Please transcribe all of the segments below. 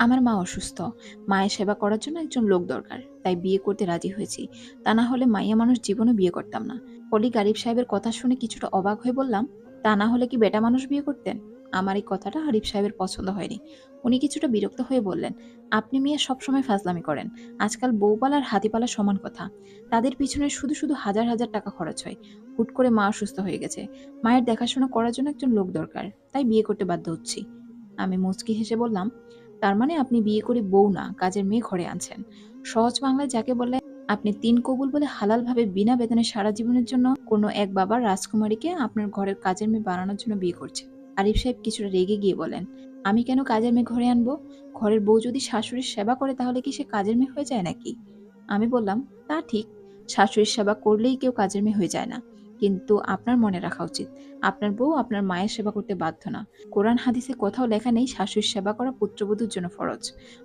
আমার মা অসুস্থ। মায়ের সেবা করার জন্য একজন লোক দরকার। তাই বিয়ে করতে রাজি হয়েছি। তা না হলে মাইয়া মানুষ জীবনেও বিয়ে করতাম না। কলিগ আরিফ সাহেবের কথা শুনে কিছুটা অবাক হয়ে বললাম, তা না হলে কি বেটা মানুষ বিয়ে করতেন? আমার এই কথাটা আরিফ সাহেবের পছন্দ হয়নি। উনি কিছুটা বিরক্ত হয়ে বললেন, আপনি মেয়ে সবসময় ফাজলামি করেন। আজকাল বউপালা আর হাতিপালা সমান কথা। তাদের পিছনে শুধু শুধু হাজার হাজার টাকা খরচ হয়। হুট করে মা অসুস্থ হয়ে গেছে। মায়ের দেখাশোনা করার জন্য একজন লোক দরকার। তাই বিয়ে করতে বাধ্য হচ্ছি। আমি মুচকি হেসে বললাম, তার মানে আপনি বিয়ে করে বউ না, কাজের মেয়ে ঘরে আনছেন। সহজ বাংলায় যাকে বলে, আপনি তিন কবুল বলে হালালভাবে বিনা বেতনে সারা জীবনের জন্য কোনো এক বাবার রাজকুমারীকে আপনার ঘরের কাজের মেয়ে বানানোর জন্য বিয়ে করছে। আরিফ সাহেব কিছুটা রেগে গিয়ে বলেন, আমি কেন কাজের মেয়ে ঘরে আনবো? ঘরের বউ যদি শাশুড়ির সেবা করে তাহলে কি সে কাজের মেয়ে হয়ে যায় নাকি? আমি বললাম, তা ঠিক, শাশুড়ির সেবা করলেই কেউ কাজের মেয়ে হয়ে যায় না। কিন্তু আপনার মনে রাখা উচিত, আপনার বউ আপনার মায়ের সেবা করতে বাধ্য না। কোরআন হাদিসে কোথাও লেখা নেই শাশুড়ির সেবা করা পুত্রবধূর জন্য ফরজ।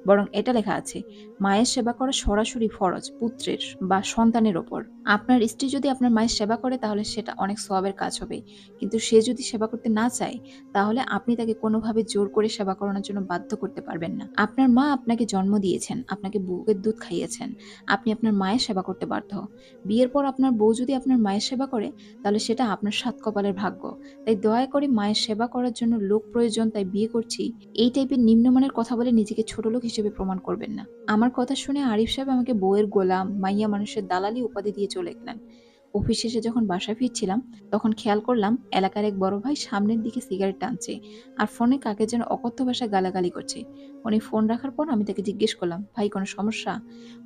বরং এটা লেখা আছে, মায়ের সেবা করা সরাসরি ফরজ পুত্রের বা সন্তানের ওপর। আপনার স্ত্রী যদি আপনার মায়ের সেবা করে তাহলে সেটা অনেক সওয়াবের কাজ হবে। কিন্তু সে যদি সেবা করতে না চায়, তাহলে আপনি তাকে কোনোভাবে জোর করে সেবা করানোর জন্য বাধ্য করতে পারবেন না। আপনার মা আপনাকে জন্ম দিয়েছেন, আপনাকে বুকের দুধ খাইয়েছেন। আপনি আপনার মায়ের সেবা করতে বাধ্য। বিয়ের পর আপনার বউ যদি আপনার মায়ের সেবা করে, তাহলে সেটা আপনার সাত কপালের ভাগ্য। তাই দয়া করে মায়ের সেবা করার জন্য লোক প্রয়োজন তাই বিয়ে করছি, এই টাইপের নিম্নমানের কথা বলে নিজেকে ছোটলোক হিসেবে প্রমাণ করবেন না। আমার কথা শুনে আরিফ সাহেব আমাকে বউয়ের গোলাম, মাইয়া মানুষের দালালি উপাধি দিয়ে চলে গেলেন। অফিস শেষে যখন বাসায় ফিরছিলাম, তখন খেয়াল করলাম এলাকার এক বড় ভাই সামনের দিকে সিগারেট টানছে আর ফোনে কাকে যেন অকথ্য ভাষায় গালাগালি করছে। উনি ফোন রাখার পর আমি তাকে জিজ্ঞেস করলাম, ভাই কোনো সমস্যা?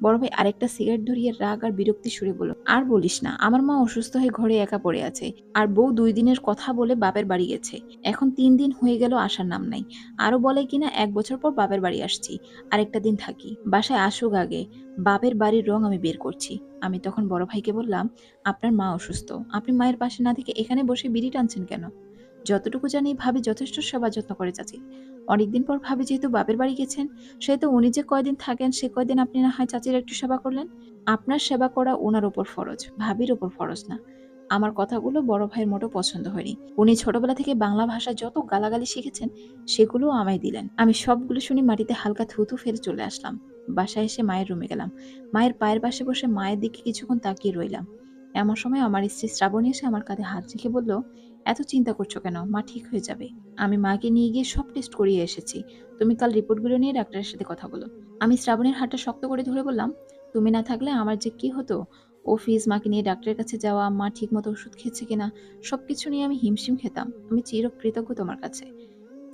বড় ভাই আরেকটা সিগারেট ধরিয়ে রাগ আর বিরক্তি সুরে বলল, আর বলিস না, আমার মা অসুস্থ হয়ে ঘরে একা পড়ে আছে। আর বউ 2 দিনের কথা বলে বাপের বাড়ি গেছে। এখন 3 দিন হয়ে গেল আসার নাম নাই। আরো বলে কিনা 1 বছর পর বাপের বাড়ি আসছি, আরেকটা দিন থাকি, বাসায় আসুক আগে, বাপের বাড়ির রং আমি বের করছি। আমি তখন বড় ভাইকে বললাম, আপনার মা অসুস্থ, আপনি মায়ের পাশে না থেকে এখানে বসে বিড়ি টানছেন কেন? যতটুকু জানি ভাবি যথেষ্ট সেবা যত্ন করে চাচি। অনেকদিন পর ভাবি যেহেতু বাপের বাড়ি গেছেন, সেহেতু উনি যে কয়দিন থাকেন সে কয়দিন আপনি না হয় চাচির একটু সেবা করলেন। আপনার সেবা করা ওনার ওপর ফরজ, ভাবির ওপর ফরজ না। আমার কথাগুলো বড় ভাইয়ের মোটেও পছন্দ হয়নি। উনি ছোটবেলা থেকে বাংলা ভাষা যত গালাগালি শিখেছেন সেগুলোও আমায় দিলেন। আমি সবগুলো শুনে মাটিতে হালকা থুথু ফেলে চলে আসলাম। বাসায় এসে মায়ের রুমে গেলাম। মায়ের পায়ের পাশে বসে মায়ের দিকে কিছুক্ষণ তাকিয়ে রইলাম। এমন সময় আমার স্ত্রী শ্রাবণী এসে আমার কাঁধে হাত রেখে বলল, এত চিন্তা করছো কেন? মা ঠিক হয়ে যাবে। আমি মাকে নিয়ে গিয়ে সব টেস্ট করিয়ে এসেছি। তুমি কাল রিপোর্টগুলো নিয়ে ডাক্তারের সাথে কথা বলো। আমি শ্রাবণীর হাতটা শক্ত করে ধরে বললাম, তুমি না থাকলে আমার যে কি হতো? অফিস, মাকে নিয়ে ডাক্তারের কাছে যাওয়া, মা ঠিক মতো ওষুধ খেয়েছে কিনা, সবকিছু নিয়ে আমি হিমশিম খেতাম। আমি চিরকৃতজ্ঞ তোমার কাছে।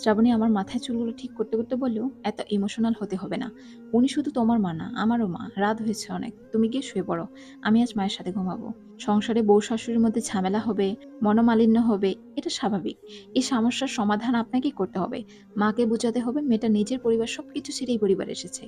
শ্রাবণী আমার মাথায় চুলগুলো ঠিক করতে করতে বলল, এত ইমোশনাল হতে হবে না। উনি শুধু তোমার মা না, আমারও মা। রাত হয়েছে অনেক, তুমি গিয়ে শুয়ে পড়ো। আমি আজ মায়ের সাথে ঘুমাবো। সংসারে বউ শাশুড়ির মধ্যে ঝামেলা হবে, মনোমালিন্য হবে, এটা স্বাভাবিক। এই সমস্যার সমাধান আপনাকেই করতে হবে। মাকে বোঝাতে হবে মেয়েটা নিজের পরিবার সবকিছু ছেড়ে এই পরিবারে এসেছে,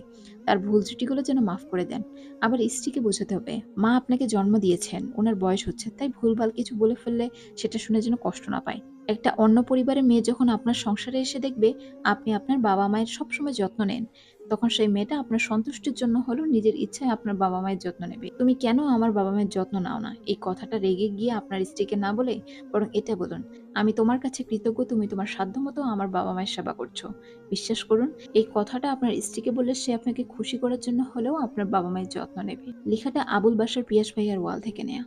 তার ভুল ত্রুটিগুলো যেন মাফ করে দেন। আবার স্ত্রীকে বোঝাতে হবে মা আপনাকে জন্ম দিয়েছেন, ওনার বয়স হচ্ছে, তাই ভুলভাল কিছু বলে ফেললে সেটা শুনে যেন কষ্ট না পায়। একটা অন্য পরিবারের মেয়ে যখন আপনার সংসারে এসে দেখবে আপনি আপনার বাবা মায়ের সবসময় যত্ন নেন, তখন সেই মেয়েটা আপনার সন্তুষ্টির জন্য হলেও নিজের ইচ্ছায় আপনার বাবা মায়ের যত্ন নেবে। তুমি কেন আমার বাবা মায়ের যত্ন নাও না? এই কথাটা রেগে গিয়ে আপনার স্ত্রীকে না বলে বরং এটা বলুন, আমি তোমার কাছে কৃতজ্ঞ তুমি তোমার সাধ্যমতো আমার বাবা মায়ের সেবা করছো। বিশ্বাস করুন, এই কথাটা আপনার স্ত্রীকে বললে সে আপনাকে খুশি করার জন্য হলেও আপনার বাবা মায়ের যত্ন নেবে। লেখাটা আবুল বাশার পিয়াস ভাইয়ার ওয়াল থেকে নেয়া।